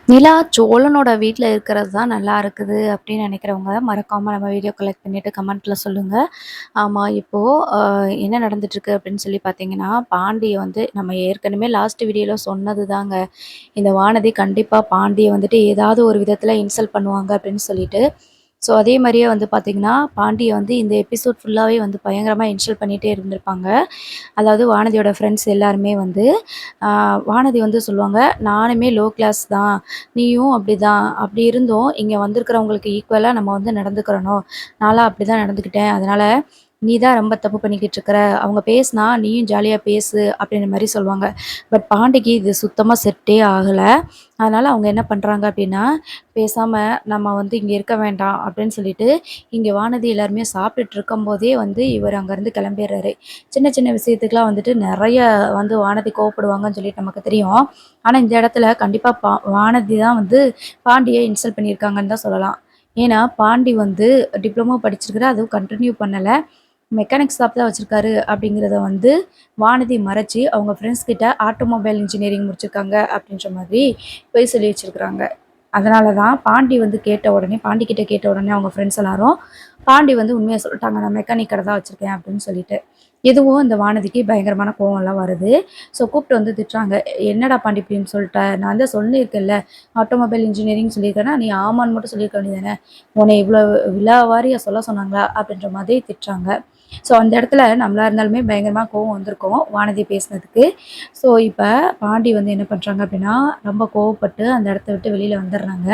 நிலா சோழனோட வீட்ல இருக்கிறது தான் நல்லா இருக்குது அப்படின்னு நினைக்கிறவங்க, மறக்காம நம்ம வீடியோ கலெக்ட் பண்ணிட்டு கமெண்ட்ல சொல்லுங்க. ஆமா, இப்போ அ என்ன நடந்துட்டுருக்கு அப்படின்னு சொல்லி பார்த்தீங்கன்னா, பாண்டிய வந்து நம்ம ஏற்கனவே லாஸ்ட் வீடியோல சொன்னது தாங்க. இந்த வானதி கண்டிப்பா பாண்டிய வந்துட்டு ஏதாவது ஒரு விதத்தில இன்சல்ட் பண்ணுவாங்க அப்படின்னு சொல்லிட்டு. ஸோ அதே மாரியே வந்து பார்த்தீங்கன்னா, பாண்டிய வந்து இந்த எபிசோட் ஃபுல்லாவே வந்து பயங்கரமா இன்சல்ட் பண்ணிட்டே இருந்திருப்பாங்க. அதாவது வானதியோட ஃப்ரெண்ட்ஸ் எல்லாருமே வந்து ஆ வானதி வந்து சொல்லுவாங்க, "நானுமே லோ கிளாஸ் தான். நீயும் அப்படிதான். அப்படி இருந்தும் இங்க வந்திருக்கிறவங்களுக்கு ஈக்குவலா நம்ம வந்து நடந்துக்கிறணும். நான்லாம் அப்படிதான் நடந்துக்கிட்டேன். அதனால நீ தான் ரொம்ப தப்பு பண்ணிக்கிட்டு இருக்கிற. அவங்க பேசினா நீயும் ஜாலியா பேசு." அப்படின்ற மாரி சொல்லுவாங்க. பட் பாண்டிக்கு இது சுத்தமா செட்டே ஆகல. அதனால அவங்க என்ன பண்றாங்க அப்படின்னா, பேசாம நம்ம வந்து இங்க இருக்க வேண்டாம் அப்படின்னு சொல்லிட்டு, இங்க வானதி எல்லாருமே சாப்பிட்டுட்டு இருக்கும்போதே வந்து இவர் அங்கருந்து கிளம்பிர்றாரு. சின்ன சின்ன விஷயத்துக்குலாம் வந்துட்டு நெறைய வந்து வானதி கோவப்படுவாங்கன்னு சொல்லிட்டு நமக்கு தெரியும். ஆனா, இந்த இடத்துல கண்டிப்பா வானதி தான் வந்து பாண்டிய இன்சல்ட் பண்ணியிருக்காங்கன்னு தான் சொல்லலாம். ஏன்னா, பாண்டி வந்து டிப்ளமோ படிச்சிருக்காரு. அதுவும் கன்டின்யூ பண்ணல. மெக்கானிக் ஷாப் தான் வச்சிருக்காரு அப்படிங்கிறத வந்து வானதி மறைச்சு, அவங்க ஃப்ரெண்ட்ஸ் கிட்ட ஆட்டோமொபைல் இன்ஜினியரிங் முடிச்சிருக்காங்க அப்படின்ற மாதிரி பொய் சொல்லி வச்சிருக்காங்க. அதனால தான் பாண்டி வந்து கேட்ட உடனே பாண்டி கிட்ட கேட்ட உடனே அவங்க ஃப்ரெண்ட்ஸ் எல்லாரும், பாண்டி வந்து உண்மைய சொல்லிட்டாங்க. "நான் மெக்கானிக் கடை தான் வச்சிருக்கேன்" அப்படின்னு சொல்லிட்டு. இதுவும் இந்த வானதிக்கு பயங்கரமான கோவம்லாம் வருது. ஸோ கூப்பிட்டு வந்து திட்டுறாங்க. "என்னடா பாண்டி இப்படின்னு சொல்ட்ட? நான் தான் சொல்லியிருக்கேன்ல, ஆட்டோமொபைல் இன்ஜினியரிங் சொல்லியிருக்கேன்னா, நீ ஆமான்னு மட்டும் சொல்லியிருக்க வேண்டியது தானே? உன்னை இவ்வளோ விலாவாரியா சொல்ல சொன்னாங்களா?" அப்படின்ற மாதிரி திட்டுறாங்க. ஸோ அந்த இடத்துல நம்மளா இருந்தாலுமே பயங்கரமா கோவம் வந்திருக்கும், வானதி பேசினதுக்கு. ஸோ இப்ப பாண்டி வந்து என்ன பண்றாங்க அப்படின்னா, ரொம்ப கோவப்பட்டு அந்த இடத்த விட்டு வெளியில வந்துடுறாங்க.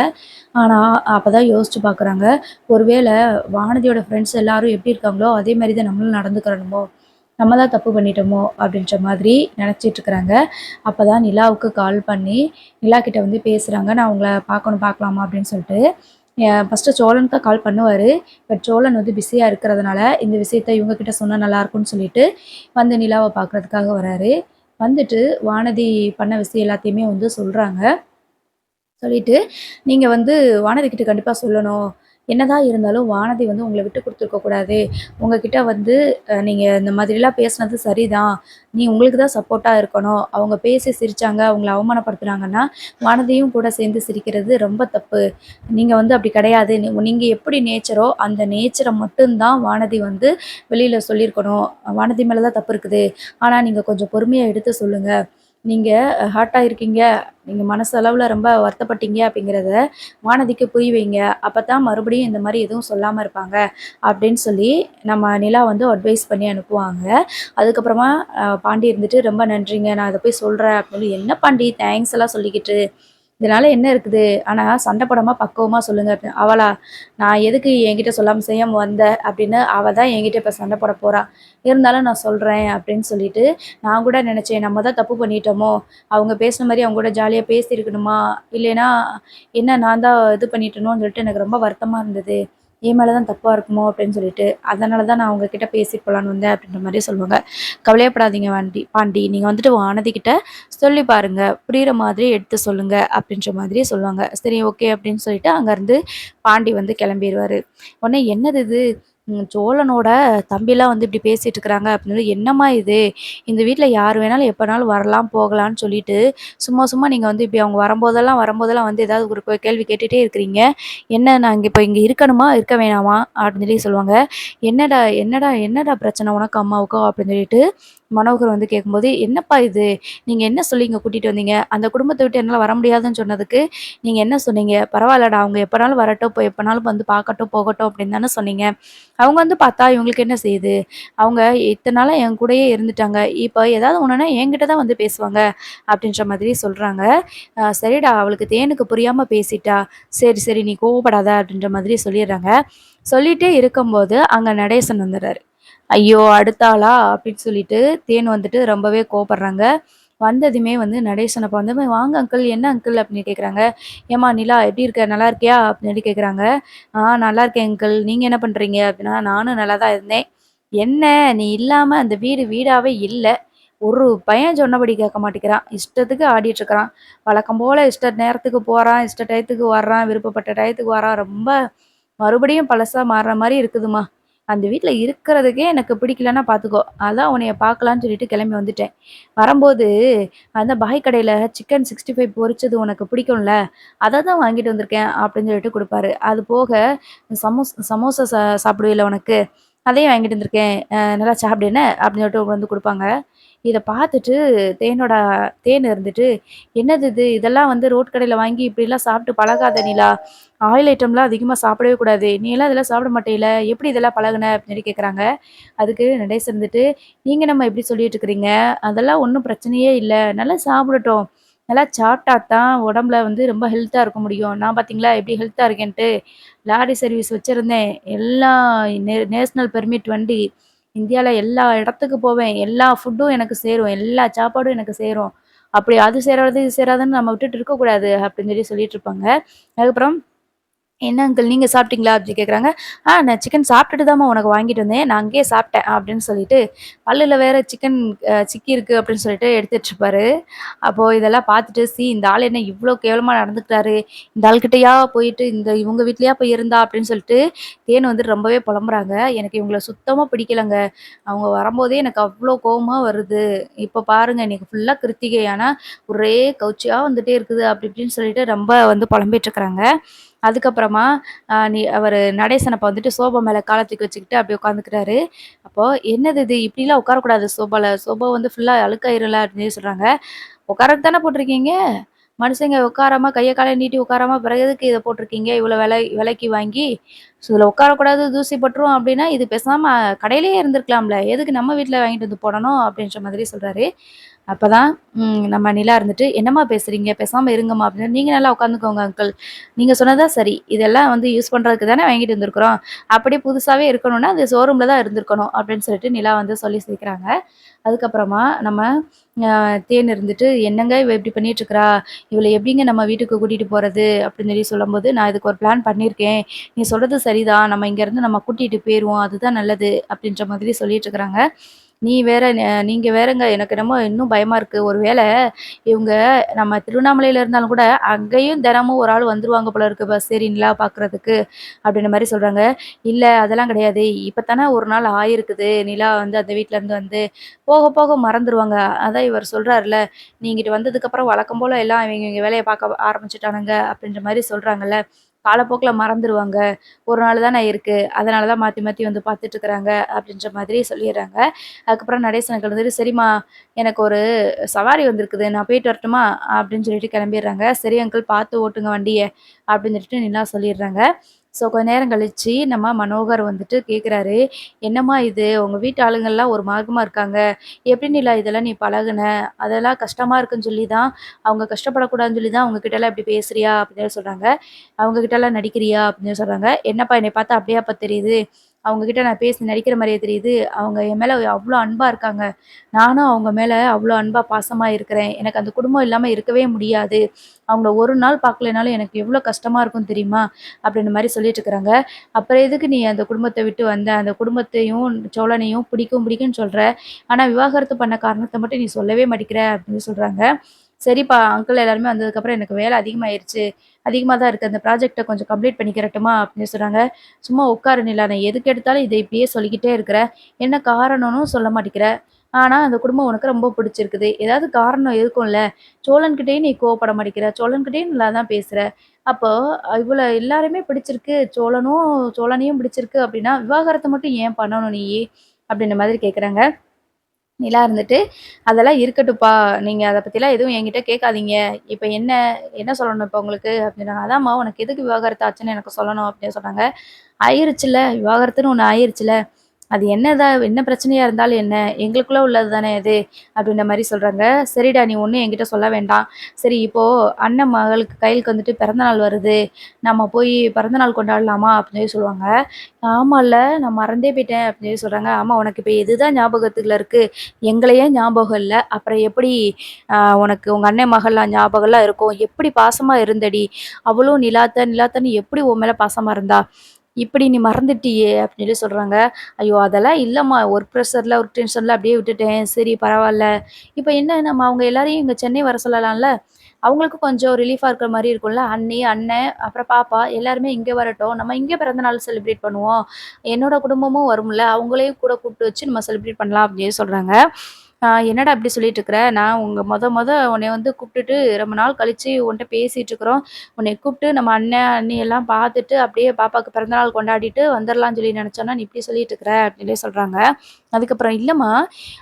ஆனா, அப்பதான் யோசிச்சு பார்க்குறாங்க, ஒருவேள வானதியோட ஃப்ரெண்ட்ஸ் எல்லாரும் எப்படி இருக்காங்களோ, அதே மாரி தான் நம்மளும் நடந்துக்கிறணுமோ! நம்ம தான் தப்பு பண்ணிட்டோமோ! அப்படின்ற மாதிரி நினச்சிட்டு இருக்கிறாங்க. அப்பதான் நிலாவுக்கு கால் பண்ணி, நிலா கிட்ட வந்து பேசுறாங்க. "நான் உங்கள பார்க்கணும், பார்க்கலாமா?" அப்படின்னு சொல்லிட்டு. ஃபர்ஸ்ட்டு சோழனுக்கு கால் பண்ணுவாரு. பட் சோழன் வந்து பிஸியா இருக்கிறதுனால, இந்த விஷயத்த இவங்க கிட்ட சொன்னா நல்லாயிருக்கும்னு சொல்லிட்டு, வந்து நிலாவ பார்க்குறதுக்காக வராரு. வந்துட்டு வானதி பண்ண விஷயம் எல்லாத்தையுமே வந்து சொல்றாங்க. சொல்லிட்டு, "நீங்க வந்து வானதி கிட்ட கண்டிப்பா சொல்லணும். என்னதான் இருந்தாலும் வானதி வந்து உங்கள விட்டு குடுத்துருக்க கூடாது. உங்ககிட்ட வந்து நீங்க இந்த மாதிரிலாம் பேசினது சரிதான். நீ உங்களுக்கு தான் சப்போர்ட்டா இருக்கணும். அவங்க பேசி சிரிச்சாங்க, உங்கள அவமானப்படுத்துனாங்கன்னா, வானதியும் கூட சேர்ந்து சிரிக்கிறது ரொம்ப தப்பு. நீங்க வந்து அப்படி கிடையாது. நீங்க எப்படி நேச்சரோ, அந்த நேச்சர மட்டும் தான் வானதி வந்து வெளியில சொல்லியிருக்கணும். வானதி மேல தான் தப்பு இருக்குது. ஆனா நீங்க கொஞ்சம் பொறுமையா எடுத்து சொல்லுங்க. நீங்க ஹர்ட் ஆயிருக்கீங்க. நீங்க மனசளவுல ரொம்ப வருத்தப்பட்டீங்க அப்படிங்கிறத வானதிக்கு புரிய வைங்க. அப்பதான் மறுபடியும் இந்த மாரி எதுவும் சொல்லாம இருப்பாங்க." அப்படின்னு சொல்லி நம்ம நிலா வந்து அட்வைஸ் பண்ணி அனுப்புவாங்க. அதுக்கப்புறமா பாண்டி இருந்துட்டு, "ரொம்ப நன்றிங்க. நான் இத போய் சொல்றேன்." அப்படின்னு. "என்ன பாண்டி தேங்க்ஸ் எல்லாம் சொல்லிக்கிட்டு? இதனால என்ன இருக்குது? ஆனா சண்டை போடாம பக்குவமா சொல்லுங்க." அப்படின்னு. "அவளா? நான் எதுக்கு என்கிட்ட சொல்லாம செய்யாம வந்த?" அப்படின்னு அவ தான் என்கிட்ட இப்ப சண்டை போட போறா. "இருந்தாலும் நான் சொல்றேன்." அப்படின்னு சொல்லிட்டு, நான் கூட நெனச்சேன், நம்ம தான் தப்பு பண்ணிட்டோமோ! அவங்க பேசின மாரி அவங்க கூட ஜாலியா பேசியிருக்கணுமா? இல்லைன்னா, என்ன நான் தான் இது பண்ணிட்டேனோன்னு சொல்லிட்டு எனக்கு ரொம்ப வருத்தமா இருந்தது. என் மேல தான் தப்பா இருக்குமோ! அப்படின்னு சொல்லிட்டு, அதனால தான் நான் உங்க கிட்ட பேசிட்டு போலான்னு வந்தேன் அப்படின்ற மாரி சொல்லுவாங்க. "கவலையப்படாதீங்க பாண்டி. நீங்க வந்துட்டு வானதி கிட்ட சொல்லி பாருங்க. புரியிற மாதிரி எடுத்து சொல்லுங்க." அப்படின்ற மாதிரி சொல்லுவாங்க. சரி ஓகே அப்படின்னு சொல்லிட்டு அங்கருந்து பாண்டி வந்து கிளம்பிருவாரு. உடனே என்னது இது? சோழனோட தம்பிலாம் வந்து இப்படி பேசிட்டு இருக்கிறாங்க அப்படின்னு, "என்னம்மா இது? இந்த வீட்ல யார் வேணாலும் எப்பனாலும் வரலாம், போகலான்னு சொல்லிட்டு, சும்மா சும்மா நீங்க வந்து இப்படி அவங்க வரும்போதெல்லாம் வந்து ஏதாவது ஒரு கேள்வி கேட்டுட்டே இருக்கிறீங்க. என்ன நான் இங்க இருக்கணுமா? இருக்க வேணாமா?" அப்படின்னு சொல்லி சொல்லுவாங்க. "என்னடா என்னடா என்னடா பிரச்சனை உனக்கும் அம்மாவுக்கும்?" அப்படின்னு சொல்லிட்டு மனோகர் வந்து கேட்கும்போது, "என்னப்பா இது? நீங்க என்ன சொல்லி இங்க கூட்டிட்டு வந்தீங்க? அந்த குடும்பத்த விட்டு என்னால வர முடியாதுன்னு சொன்னதுக்கு, நீங்க என்ன சொன்னீங்க? பரவாயில்லடா, அவங்க எப்பனாலும் வரட்டும், எப்பனாலும் வந்து பார்க்கட்டும், போகட்டும் அப்படின்னு தானே சொன்னீங்க. அவங்க வந்து பார்த்தா இவங்களுக்கு என்ன செய்யுது? அவங்க இத்தன நாளா என் கூடயே இருந்துட்டாங்க. இப்ப ஏதாவது ஒண்ணுன்னா என்கிட்ட தான் வந்து பேசுவாங்க." அப்படின்ற மாதிரி சொல்றாங்க. சரிடா, அவளுக்கு தேனுக்கு புரியாம பேசிட்டா. சரி, சரி நீ கோவப்படாத." அப்படின்ற மாதிரி சொல்லிர்றாங்க. சொல்லிட்டே இருக்கும்போது, அங்க நடேசன் வந்துர்றாரு. ஐயோ! அடுத்த ஆளா? அப்படின்னு சொல்லிட்டு தேனு வந்துட்டு ரொம்பவே கோவப்படுறாங்க. வந்ததுமே வந்து நடேசன பார்த்ததுமே, "வாங்க அங்கிள், என்ன அங்கிள்?" அப்படின்னு கேட்குறாங்க. "ஏம்மா நிலா எப்படி இருக்க? நல்லா இருக்கியா?" அப்படின்னு சொல்லி கேட்குறாங்க. நல்லா இருக்கேன் அங்கிள். நீங்க என்ன பண்றீங்க?" அப்படின்னா, "நானும் நல்லா தான் இருந்தேன்." "என்ன நீ இல்லாம அந்த வீடு வீடாவே இல்ல. ஒரு பையன் சொன்னபடி கேட்க மாட்டேங்கிறான். இஷ்டத்துக்கு ஆடிட்டு இருக்கிறான். வழக்கம் போல இஷ்ட நேரத்துக்கு போறான், இஷ்ட டயத்துக்கு வர்றான், விருப்பப்பட்ட டயத்துக்கு வரான். ரொம்ப மறுபடியும் பழசா மாறுற மாரி இருக்குதும்மா." அந்த வீட்ல இருக்கிறதுக்கே எனக்கு பிடிக்கலன்னா பார்த்துக்கோ. அதான் உன்னைய பார்க்கலான்னு சொல்லிட்டு கிளம்பி வந்துட்டேன். வரும்போது அந்த பாய் கடையில சிக்கன் 65 பொரிச்சது உனக்கு பிடிக்கும்ல, அத தான் வாங்கிட்டு வந்திருக்கேன் அப்படின்னு சொல்லிட்டு குடுப்பாரு. அது போக சமோசா சாப்பிடுவேல்ல உனக்கு, அதையும் வாங்கிட்டு வந்திருக்கேன். நல்லா சாப்பிடு என்ன அப்படின்னு சொல்லிட்டு வந்து குடுப்பாங்க. இத பார்த்துட்டு தேனோட தேன் இருந்துட்டு, "என்னது இது? இதெல்லாம் வந்து ரோட் கடையில வாங்கி இப்படிலாம் சாப்பிட்டு பழகாத நிலா. ஆயில் ஐட்டம்லாம் அதிகமா சாப்பிடவே கூடாது. நீலாம் இதெல்லாம் சாப்பிட மாட்டேல்ல. எப்படி இதெல்லாம் பழகுன?" அப்படின்னு சொல்லி கேட்குறாங்க. அதுக்கு நடேசன் இருந்துட்டு, "நீங்க என்னம்மா இப்படி சொல்லிட்டு இருக்கிறீங்க? அதெல்லாம் ஒண்ணும் பிரச்சனையே இல்ல. நல்லா சாப்பிடட்டும். நல்லா சாப்பிட்டா தான் உடம்புல வந்து ரொம்ப ஹெல்த்தா இருக்க முடியும். நான் பார்த்தீங்களா எப்படி ஹெல்த்தா இருக்கேன்ட்டு. லாரி சர்வீஸ் வச்சிருந்தேன். எல்லாம் நேஷனல் பெர்மிட் வண்டி. இந்தியால எல்லா இடத்துக்கு போவேன். எல்லா ஃபுட்டும் எனக்கு சேரும். எல்லா சாப்பாடும் எனக்கு சேரும். அப்படி அது சேராது, இது சேராதுன்னு நம்ம விட்டுட்டு இருக்கக்கூடாது." அப்படின்னு சொல்லிட்டு இருப்பாங்க. அதுக்கப்புறம் "என்ன அங்கிள் நீங்க சாப்பிட்டீங்களா?" அப்படி கேட்குறாங்க. நான் சிக்கன் சாப்பிட்டுட்டு தாம்மா உனக்கு வாங்கிட்டு வந்தேன். நான் அங்கேயே சாப்பிட்டேன்." அப்படின்னு சொல்லிட்டு, பல்லுல வேற சிக்கன் சிக்கியிருக்கு அப்படின்னு சொல்லிட்டு எடுத்துட்டுருப்பாரு. அப்போ இதெல்லாம் பார்த்துட்டு, இந்த ஆள் என்ன இவ்ளோ கேவலமா நடந்துக்கிறாரு. இந்த ஆள்கிட்டயா போயிட்டு இவங்க வீட்லயா போய் இருந்தா?" அப்படின்னு சொல்லிட்டு தேனு வந்து ரொம்பவே புலம்புறாங்க. "எனக்கு இவங்கள சுத்தமா பிடிக்கலங்க. அவங்க வரும்போதே எனக்கு அவ்ளோ கோவமா வருது. இப்ப பாருங்க இன்னைக்கு ஃபுல்லா கிருத்திகை. ஆனா ஒரே கவுச்சியா வந்துட்டே இருக்குது." அப்படி இப்படின்னு சொல்லிட்டு ரொம்ப வந்து புலம்பிட்டு இருக்கிறாங்க. அதுக்கப்புறமா அவரு நடேசன் அப்ப வந்துட்டு சோபா மேல கால தூக்கி வச்சுக்கிட்டு அப்படியே உட்காந்துக்கிறாரு. அப்போ "என்னது இது? இப்படிலாம் உட்காரக்கூடாது சோபால. சோபா வந்து ஃபுல்லா அழுக்காயிரும்ல" அப்படின்னு சொல்லி சொல்றாங்க. "உட்காரக்கு தானே போட்டிருக்கீங்க. மனுஷங்க உட்காராம கைய கால நீட்டி உட்காராம பிறகு எதுக்கு இத போட்டிருக்கீங்க? இவ்வளோ விலைக்கு வாங்கி. இதுல உட்காரக்கூடாது, தூசி பட்டுரும் அப்படின்னா, இது பேசாம கடையிலேயே இருந்திருக்கலாம்ல. எதுக்கு நம்ம வீட்ல வாங்கிட்டு வந்து போடணும்?" அப்படின்ற மாதிரி சொல்றாரு. அப்பதான் நம்ம நிலா இருந்துட்டு, "என்னம்மா பேசுறீங்க? பேசாம இருங்கம்மா" அப்படின்னு. "நீங்க நல்லா உட்காந்துக்கோங்க அங்கிள். நீங்க சொன்னது தான் சரி. இதெல்லாம் வந்து யூஸ் பண்றதுக்கு தானே வாங்கிட்டு வந்திருக்கிறோம். அப்படியே புதுசாவே இருக்கணும்னா, அது ஷோரூம்ல தான் இருந்திருக்கணும்." அப்படின்னு சொல்லிட்டு நிலா வந்து சொல்லி சிரிக்கிறாங்க. அதுக்கப்புறமா நம்ம தேன் இருந்துட்டு, "என்னங்க இவ இப்படி பண்ணிட்டுருக்கிறா? இவள எப்படிங்க நம்ம வீட்டுக்கு கூட்டிட்டு போறது?" அப்படின்னு சொல்லும்போது, "நான் இதுக்கு ஒரு பிளான் பண்ணியிருக்கேன். நீ சொல்றது சரிதான். நம்ம இங்கேருந்து நம்ம கூட்டிட்டு போயிருவோம். அதுதான் நல்லது." அப்படின்ற மாதிரி சொல்லிட்டு இருக்கிறாங்க. நீங்க வேறங்க எனக்கு என்னமோ இன்னும் பயமா இருக்கு. ஒரு வேள இவங்க நம்ம திருவண்ணாமலையில இருந்தாலும் கூட, அங்கேயும் தினமும் ஒரு ஆள் வந்துருவாங்க போல இருக்கு பஸ் ஏறி நிலா பார்க்குறதுக்கு, அப்படின்ற மாரி சொல்றாங்க. "இல்ல அதெல்லாம் கிடையாது. இப்ப தானே ஒரு நாள் ஆயிருக்குது. நிலா வந்து அந்த வீட்லருந்து வந்து. போக போக மறந்துருவாங்க." அதான் இவர் சொல்றாருல்ல, "நீ இங்கிட்டு வந்ததுக்கப்புறம் வழக்கம் போல எல்லாம் இவங்க இவங்க வேலைய பார்க்க ஆரம்பிச்சுட்டானுங்க." அப்படின்ற மாரி சொல்றாங்கல்ல. காலப்போக்குல மறந்துருவாங்க. ஒரு நாள் தானே இருக்கு. அதனால தான் மாத்தி மாத்தி வந்து பார்த்துட்டுருக்காங்க அப்படின்ற மாதிரி சொல்லிர்றாங்க. அதுக்கப்புறம் நடேசன் வந்துட்டு, "சரிம்மா எனக்கு ஒரு சவாரி வந்திருக்குது. நான் போயிட்டு வரட்டுமா?" அப்படின்னு சொல்லிட்டு கிளம்பிர்றாங்க. "சரி அங்கிள் பார்த்து ஓட்டுங்க வண்டிய." அப்படின்னு சொல்லிட்டு நிலா சொல்லிர்றாங்க. ஸோ கொஞ்ச நேரம் கழிச்சு நம்ம மனோகர் வந்துட்டு கேட்குறாரு, "என்னம்மா இது? உங்க வீட்டு ஆளுங்கலாம் ஒரு மார்க்கமா இருக்காங்க. எப்படி நிலா இதெல்லாம் நீ பழகுன? அதெல்லாம் கஷ்டமா இருக்குன்னு சொல்லி தான் அவங்க கஷ்டப்படக்கூடாதுன்னு சொல்லி தான் அவங்க கிட்டலாம் இப்படி பேசுறியா?" அப்படின்னு சொல்றாங்க. "அவங்க கிட்டலாம் நடிக்கிறியா?" அப்படின்னு சொல்றாங்க. "என்னப்பா என்னைய பார்த்தா அப்படியாப்பா தெரியுது? அவங்க கிட்ட நான் பேசி நடிக்கிற மாரியா தெரியுது? அவங்க என் மேல அவ்ளோ அன்பா இருக்காங்க. நானும் அவங்க மேல அவ்ளோ அன்பா, பாசமா இருக்கிறேன். எனக்கு அந்த குடும்பம் இல்லாம இருக்கவே முடியாது. அவங்கள ஒரு நாள் பார்க்கலைனாலும் எனக்கு எவ்ளோ கஷ்டமா இருக்கும் தெரியுமா?" அப்படின்ற மாரி சொல்லிட்டு இருக்கிறாங்க. "அப்புறம் எதுக்கு நீ அந்த குடும்பத்த விட்டு வந்த? அந்த குடும்பத்தையும், சோழனையும் பிடிக்கும்னு சொல்ற. ஆனா விவாகரத்து பண்ண காரணத்த மட்டும் நீ சொல்லவே மாட்டேங்கிற." அப்படின்னு சொல்றாங்க. "சரிப்பா, அங்கிள் எல்லாருமே வந்ததுக்கப்புறம் எனக்கு வேலை அதிகமாயிருச்சு. அதிகமா தான் இருக்கு. அந்த ப்ராஜெக்ட்ட கொஞ்சம் கம்ப்ளீட் பண்ணிக்கிறட்டுமா?" அப்படின்னு சொல்றாங்க. "சும்மா உட்காரு நிலா. நான் எதுக்கு எடுத்தாலும் இத இப்படியே சொல்லிக்கிட்டே இருக்கிற. என்ன காரணம்னு சொல்ல மாட்டேங்கிற. ஆனா அந்த குடும்பம் உனக்கு ரொம்ப பிடிச்சிருக்குது. ஏதாவது காரணம் இருக்கும்ல. சோழன்கிட்டயும் நீ கோவப்பட மாட்டேங்கிற. சோழன்கிட்டயும் நல்லா தான் பேசுற. அப்போ இவள எல்லாரையுமே பிடிச்சிருக்கு. சோழனையும் பிடிச்சிருக்கு அப்படின்னா, விவாகரத்து மட்டும் ஏன் பண்ணணும் நீயி?" அப்படின்ற மாதிரி கேட்குறாங்க. நிலா இருந்துட்டு, "அதெல்லாம் இருக்கட்டும்ப்பா. நீங்க அத பத்திலாம் எதுவும் என்கிட்ட கேட்காதீங்க. இப்ப என்ன என்ன சொல்லணும் இப்ப உங்களுக்கு?" அப்படின்னாங்க. "அதாம்மா உனக்கு எதுக்கு விவாகரத்து ஆச்சுன்னு எனக்கு சொல்லணும்." அப்படின்னு சொன்னாங்க. "ஆயிருச்சுல்ல, விவாகரத்துன்னு ஒண்ணு ஆயிருச்சுல்ல. அது என்ன பிரச்சனையா இருந்தாலும் என்ன? எங்களுக்குள்ள உள்ளது தானே அது." அப்படின்ற மாரி சொல்றாங்க. "சரிடா, நீ ஒண்ணும் என்கிட்ட சொல்ல வேண்டாம். சரி இப்போ அண்ணன் மகளுக்கு கையலுக்கு வந்துட்டு பிறந்தநாள் வருது. நம்ம போய் பிறந்தநாள் கொண்டாடலாமா?" அப்படின்னு சொல்லுவாங்க. "ஆமால்ல, நான் மறந்தே போயிட்டேன்." அப்படின்னு சொல்றாங்க. "ஆமா, உனக்கு இப்ப இதுதான் ஞாபகத்துல இருக்கு. எங்களையே ஞாபகம் இல்ல. அப்புறம் எப்படி உனக்கு உங்க அண்ணன் மகள்லாம் ஞாபகம்லாம் இருக்கும்? எப்படி பாசமா இருந்தடி? அவளும் நிலாத்தன்னு எப்படி உன் மேல பாசமா இருந்தா? இப்படி நீ மறந்துட்டியே!" அப்படின்னு சொல்றாங்க. "ஐயோ! அதெல்லாம் இல்லம்மா. ஒர்க் ப்ரெஷர்ல, ஒர்க் டென்ஷன்ல அப்படியே விட்டுட்டேன். சரி பரவால்ல. இப்ப என்ன நம்ம அவங்க எல்லாரையும் இங்க சென்னை வர சொல்லலாம்ல? அவங்களுக்கும் கொஞ்சம் ரிலீஃபா இருக்கிற மாரி இருக்கும்ல. அண்ணி, அண்ணன், அப்புறம் பாப்பா எல்லாருமே இங்க வரட்டும். நம்ம இங்க பிறந்த நாள் செலிப்ரேட் பண்ணுவோம். என்னோட குடும்பமும் வரும்ல. அவங்களையும் கூட கூப்பிட்டு வச்சு நம்ம செலிப்ரேட் பண்ணலாம் அப்படின்னு சொல்றாங்க. என்னடா இப்படி சொல்லிட்டு இருக்கிற? நான் மொத உன்னைய வந்து கூப்பிட்டுட்டு ரொம்ப நாள் கழிச்சு உன்ட்ட பேசிட்டு இருக்கிறோம். உன்னைய கூப்பிட்டு நம்ம அண்ணன், அண்ணி எல்லாம் பார்த்துட்டு அப்படியே பாப்பாக்கு பிறந்தநாள் கொண்டாடிட்டு வந்துரலாம்னு சொல்லி நெனச்சோன்னா, நீ இப்படி சொல்லிட்டு இருக்கிற அப்படின்னு சொல்றாங்க. அதுக்கப்புறம் இல்லம்மா,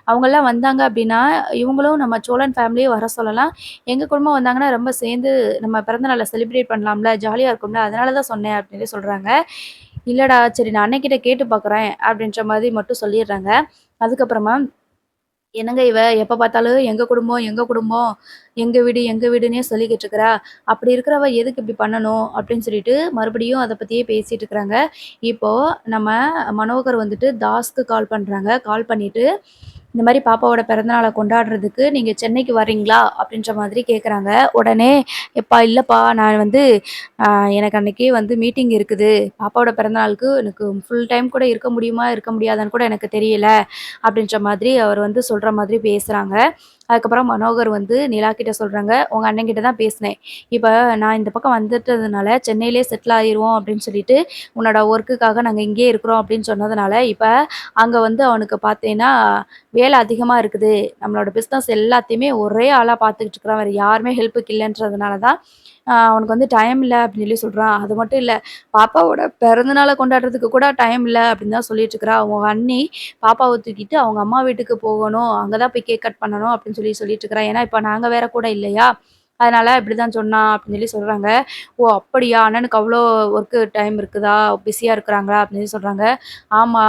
அவங்கலாம் வந்தாங்க அப்படின்னா, இவங்களும் நம்ம சோழன் ஃபேமிலியும் வர சொல்லலாம். எங்க குடும்பம் வந்தாங்கன்னா ரொம்ப சேர்ந்து நம்ம பிறந்த நாள செலிப்ரேட் பண்ணலாம்ல, ஜாலியா இருக்கும்ல. அதனால தான் சொன்னேன் அப்படின்னு சொல்றாங்க. இல்லடா, சரி நான் அண்ணன்கிட்ட கேட்டு பார்க்குறேன் அப்படின்ற மாதிரி மட்டும் சொல்லிடுறாங்க. அதுக்கப்புறமா என்னங்க இவ எப்ப பார்த்தாலும் எங்க குடும்பம், எங்க குடும்பம், எங்க வீடு, எங்க வீடுன்னே சொல்லிக்கிட்டு இருக்கிறா. அப்படி இருக்கிறவ எதுக்கு இப்படி பண்ணணும்? அப்படின்னு சொல்லிட்டு மறுபடியும் அத பத்தியே பேசிட்டு இருக்கிறாங்க. இப்போ நம்ம மனோகர் வந்துட்டு தாஸ்க்கு கால் பண்றாங்க. கால் பண்ணிட்டு இந்த மாரி பாப்பாவோட பிறந்தநாள கொண்டாடுறதுக்கு நீங்க சென்னைக்கு வரீங்களா? அப்படின்ற மாதிரி கேட்குறாங்க. உடனே, "எப்பா இல்லப்பா நான் வந்து அ எனக்கு அன்னைக்கு வந்து மீட்டிங் இருக்குது. பாப்பாவோட பிறந்தநாளுக்கு எனக்கு ஃபுல் டைம் கூட இருக்க முடியுமா? இருக்க முடியாதான்னு கூட எனக்கு தெரியல." அப்படின்ற மாதிரி அவர் வந்து சொல்ற மாதிரி பேசுறாங்க. அதுக்கப்புறம் மனோகர் வந்து நிலா கிட்ட சொல்றாங்க, "உங்க அண்ணன்கிட்ட தான் பேசினேன். இப்ப நான் இந்த பக்கம் வந்துட்டதுனால சென்னையிலேயே செட்டில் ஆயிருவோம் அப்படின்னு சொல்லிட்டு, உன்னோட ஒர்க்குக்காக நாங்க இங்கேயே இருக்கிறோம் அப்படின்னு சொன்னதுனால, இப்ப அங்க வந்து அவனுக்கு பார்த்தேன்னா வேலை அதிகமா இருக்குது. நம்மளோட பிசினஸ் எல்லாத்தையுமே ஒரே ஆளா பார்த்துக்கிட்டு இருக்கிறான். வேற யாருமே ஹெல்ப்புக்கு இல்லன்றதுனால தான், அவனுக்கு வந்து டைம் இல்ல அப்படின்னு சொல்லி சொல்றான். அது மட்டும் இல்ல, பாப்பாவோட பிறந்த நாள கொண்டாடுறதுக்கு கூட டைம் இல்ல அப்படின்னு தான் சொல்லிட்டு இருக்கிறா. அவங்க அண்ணி பாப்பாவ தூக்கிட்டு அவங்க அம்மா வீட்டுக்கு போகணும். அங்க தான் போய் கேக் கட் பண்ணணும் அப்படின்னு சொல்லிட்டு இருக்கிறா. ஏன்னா, இப்ப நாங்க வேற கூட இல்லையா? அதனால இப்படிதான் சொன்னா அப்படின்னு சொல்லி சொல்றாங்க. "ஓ! அப்படியா? அண்ணனுக்கு அவ்ளோ ஒர்க்கு டைம் இருக்குதா? பிஸியா இருக்கிறாங்களா?" அப்படின்னு சொல்லி சொல்றாங்க. "ஆமா,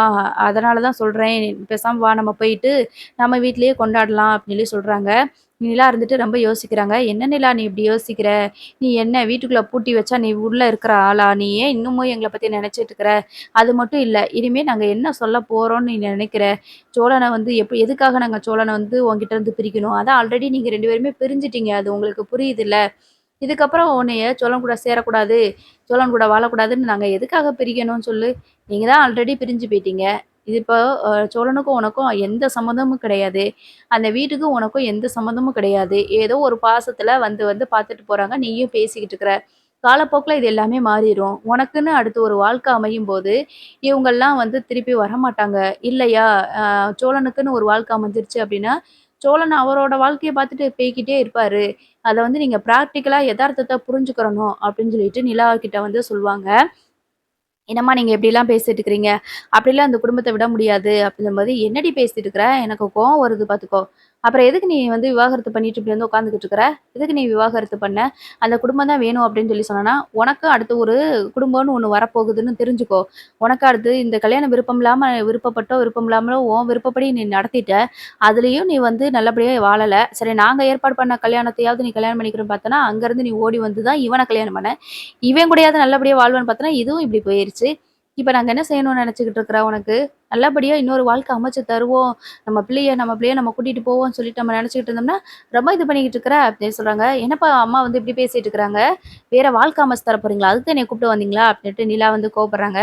அதனால தான் சொல்றேன். பேசாம வா நம்ம போயிட்டு நம்ம வீட்லயே கொண்டாடலாம்." அப்படின்னு சொல்லி சொல்றாங்க. நிலா இருந்துட்டு ரொம்ப யோசிக்கிறாங்க. "என்ன நிலா நீ இப்படி யோசிக்கிற? நீ என்ன வீட்டுக்குள்ள பூட்டி வச்சா நீ உள்ள இருக்கிற ஆளா? நீ ஏன் இன்னமும் எங்கள பத்தி நினைச்சிட்டு இருக்கிற? அது மட்டும் இல்ல. இனிமே நாங்க என்ன சொல்ல போறோம்னு நீ நினைக்கிற? சோழன வந்து எதுக்காக நாங்க சோழன வந்து உன்கிட்ட இருந்து பிரிக்கணும்? அதான் ஆல்ரெடி நீங்க 2 பேருமே பிரிஞ்சுட்டீங்க. அது உங்களுக்கு புரியுதுல்ல? இதுக்கப்புறம் உன்னைய சோழன் கூட சேரக்கூடாது, சோழன் கூட வாழக்கூடாதுன்னு நாங்க எதுக்காக பிரிக்கணும் சொல்லு? நீங்க தான் ஆல்ரெடி பிரிஞ்சு போயிட்டீங்க. இது இப்போ சோழனுக்கும் உனக்கும் எந்த சம்மந்தமும் கிடையாது. அந்த வீட்டுக்கும் உனக்கும் எந்த சம்மந்தமும் கிடையாது. ஏதோ ஒரு பாசத்துல வந்து வந்து பார்த்துட்டு போறாங்க. நீயும் பேசிக்கிட்டு இருக்கிற. காலப்போக்குல இது எல்லாமே மாறிரும். உனக்குன்னு அடுத்து ஒரு வாழ்க்கை அமையும்போது, இவங்கலாம் வந்து திருப்பி வரமாட்டாங்க. இல்லையா? சோழனுக்குன்னு ஒரு வாழ்க்கை அமைஞ்சிருச்சு அப்டின்னா, சோழன் அவரோட வாழ்க்கைய பார்த்துட்டு போய்க்கிட்டே இருப்பாரு. அத வந்து நீங்க பிராக்டிகலா எதார்த்தத்த புரிஞ்சுக்கிறணும் அப்டின்னு சொல்லிட்டு நிலா கிட்ட வந்து சொல்வாங்க. "என்னம்மா நீங்க இப்படிலாம் பேசிட்டு இருக்கிறீங்க? அப்படிலாம் அந்த குடும்பத்த விட முடியாது." அப்படிங்கும்போது, "என்னடி பேசிட்டு இருக்கிற? எனக்கு கோவம் வருது பார்த்துக்கோ. அப்புறம் எதுக்கு நீ வந்து விவாகரத்து பண்ணிட்டு இப்படி வந்து உட்காந்துக்கிட்டு இருக்கிற? எதுக்கு நீ விவாகரத்து பண்ண? அந்த குடும்பம் தான் வேணும் அப்படின்னு சொல்லி சொன்னேன்னா, உனக்கு அடுத்து ஒரு குடும்பம்னு ஒண்ணு வரப்போகுதுன்னு தெரிஞ்சுக்கோ. உனக்கு அடுத்து இந்த கல்யாணம் விருப்பம் இல்லாம விருப்பப்பட்டோ, விருப்பம் இல்லாமலோ உன் விருப்பப்படி நீ நடத்திட்ட. அதுலயும் நீ வந்து நல்லபடியா வாழல. சரி நாங்க ஏற்பாடு பண்ண கல்யாணத்தையாவது நீ கல்யாணம் பண்ணிக்கிறன்னு பார்த்தனா, அங்கருந்து நீ ஓடி வந்து தான் இவன கல்யாணம் பண்ண. இவன் கூடயாவது நல்லபடியா வாழ்வேன்னு பார்த்தனா, இதுவும் இப்படி போயிருச்சு. இப்ப நாங்க என்ன செய்யணும்னு நெனச்சுக்கிட்டு இருக்கிற உனக்கு? நல்லபடியா இன்னொரு வாழ்க்கை அமைச்சு தருவோம். நம்ம பிள்ளைய நம்ம கூட்டிட்டு போவோம்ன்னு சொல்லிட்டு நம்ம நெனச்சுக்கிட்டு இருந்தோம்னா, ரொம்ப இது பண்ணிக்கிட்டு இருக்கிற அப்படின்னு சொல்றாங்க. என்னப்பா அம்மா வந்து இப்படி பேசிட்டு இருக்கிறாங்க? வேற வாழ்க்கை அமைச்சு தர போறீங்களா? அதுக்கு தான் என்னைய கூப்பிட்டு வந்தீங்களா? அப்படின்ட்டு நிலா வந்து கோவப்படுறாங்க.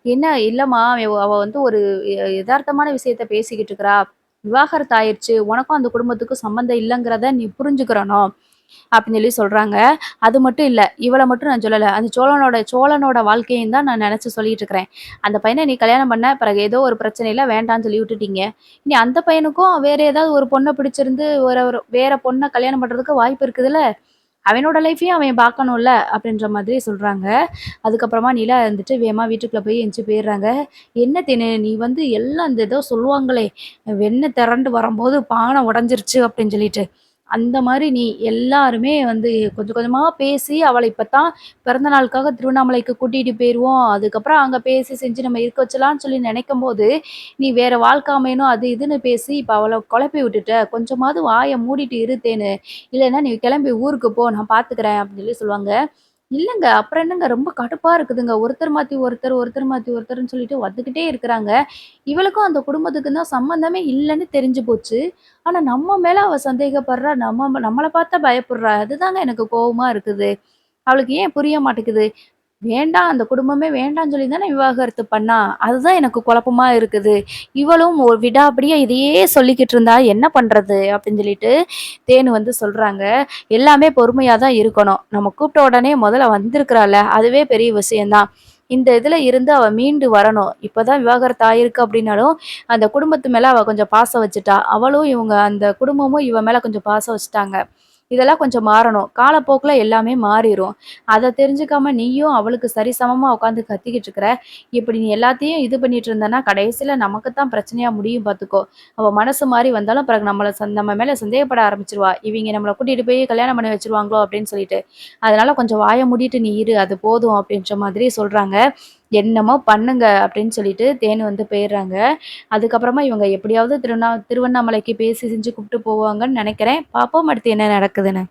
என்ன இல்லம்மா அவ வந்து ஒரு எதார்த்தமான விஷயத்த பேசிக்கிட்டு இருக்கிறா. விவாகரத்து ஆயிருச்சு. உனக்கும் அந்த குடும்பத்துக்கும் சம்மந்தம் இல்லங்கிறத நீ புரிஞ்சுக்கிறணும். அப்படின்னு சொல்லி சொல்றாங்க. அது மட்டும் இல்ல. இவள மட்டும் நான் சொல்லல. அந்த சோழனோட வாழ்க்கையும் தான் நான் நெனச்சு சொல்லிட்டு இருக்கிறேன். அந்த பையன நீ கல்யாணம் பண்ண, பிறகு ஏதோ ஒரு பிரச்சனையில வேண்டான்னு சொல்லி விட்டுட்டீங்க. இனி அந்த பையனுக்கும் வேற ஏதாவது ஒரு பொண்ண பிடிச்சிருந்து ஒரு வேற பொண்ண கல்யாணம் பண்றதுக்கு வாய்ப்பு இருக்குதுல்ல. அவனோட லைஃப்பையும் அவன் பார்க்கணும்ல, அப்படின்ற மாதிரி சொல்றாங்க. அதுக்கப்புறமா நிலா இருந்துட்டு வேகமா வீட்டுக்குள்ள போய் எந்திச்சு போயிடுறாங்க. "என்ன தின்னு நீ வந்து எல்லாம் இந்த ஏதோ சொல்லுவாங்களே, வெண்ணெய் திரண்டு வரும்போது பானை உடைஞ்சிருச்சு" அப்படின்னு சொல்லிட்டு. அந்த மாரி நீ எல்லாருமே வந்து கொஞ்சம் கொஞ்சமா பேசி அவள இப்பத்தான் பிறந்த நாளுக்காக திருவண்ணாமலைக்கு கூட்டிட்டு போயிருவோம். அதுக்கப்புறம் அங்க பேசி செஞ்சு நம்ம இருக்க வச்சலான்னு சொல்லி நெனைக்கும்போது, நீ வேற வாழ்க்கை அமையணும் அது இதுன்னு பேசி இப்ப அவள குழப்பி விட்டுட்ட. கொஞ்சமாவது வாய மூடிட்டு இரு தேனு. இல்லன்னா நீ கிளம்பி ஊருக்கு போ நான் பார்த்துக்கிறேன் அப்படின்னு சொல்லி சொல்லுவாங்க. இல்லங்க. அப்புறம் என்னங்க ரொம்ப கடுப்பா இருக்குதுங்க. ஒருத்தர் மாத்தி ஒருத்தர், ஒருத்தர் மாத்தி ஒருத்தர்ன்னு சொல்லிட்டு வந்துகிட்டே இருக்கிறாங்க. இவளுக்கும் அந்த குடும்பத்துக்கும் தான் சம்மந்தமே இல்லன்னு தெரிஞ்சு போச்சு. ஆனா நம்ம மேல அவ சந்தேகப்படுறா. நம்மள பார்த்தா பயப்படுறா. அதுதாங்க எனக்கு கோவமா இருக்குது. அவளுக்கு ஏன் புரிய மாட்டேங்குது. வேண்டாம் அந்த குடும்பமே வேண்டான்னு சொல்லி தானே விவாகரத்து பண்ணா. அதுதான் எனக்கு குழப்பமா இருக்குது. இவளும் ஒரு விடாப்பிடியா இதையே சொல்லிக்கிட்டு இருந்தா என்ன பண்றது? அப்படின்னு சொல்லிட்டு தேனு வந்து சொல்றாங்க. எல்லாமே பொறுமையா தான் இருக்கணும். நம்ம கூப்பிட்ட உடனே முதல்ல வந்திருக்கிறாள்ல, அதுவே பெரிய விஷயம் தான். இந்த இதுல இருந்து அவ மீண்டு வரணும். இப்பதான் விவாகரத்து ஆயிருக்கு அப்படின்னாலும், அந்த குடும்பத்து மேல அவ கொஞ்சம் பாசம் வச்சுட்டா. அவளும் இவங்க அந்த குடும்பமும் இவ மேல கொஞ்சம் பாசம் வச்சுட்டாங்க. இதெல்லாம் கொஞ்சம் மாறணும். காலப்போக்குல எல்லாமே மாறிரும். அத தெரிஞ்சுக்காம நீயும் அவளுக்கு சரிசமமா உட்காந்து கத்திக்கிட்டு இருக்கிற. இப்படி நீ எல்லாத்தையும் இது பண்ணிட்டு இருந்தன்னா, கடைசியில நமக்கு தான் பிரச்சனையா முடியும் பார்த்துக்கோ. அவ மனசு மாறி வந்தாலும் பிறகு நம்ம மேல சந்தேகப்பட ஆரம்பிச்சுருவா. இவிங்க நம்மள கூட்டிட்டு போய் கல்யாணம் பண்ணி வச்சுருவாங்களோ அப்படின்னு சொல்லிட்டு. அதனால கொஞ்சம் வாய மூடிட்டு நீ இரு. அது போதும் அப்படின்ற மாதிரி சொல்றாங்க. என்னமோ பண்ணுங்க அப்படின்னு சொல்லிட்டு தேனு வந்து போயிர்றாங்க. அதுக்கப்புறமா இவங்க எப்படியாவது திருவண்ணாமலைக்கு பேசி செஞ்சு கூப்ட்டு போவாங்கன்னு நெனைக்கிறேன். பாப்போம் அடுத்து என்ன நடக்குதுன்னு.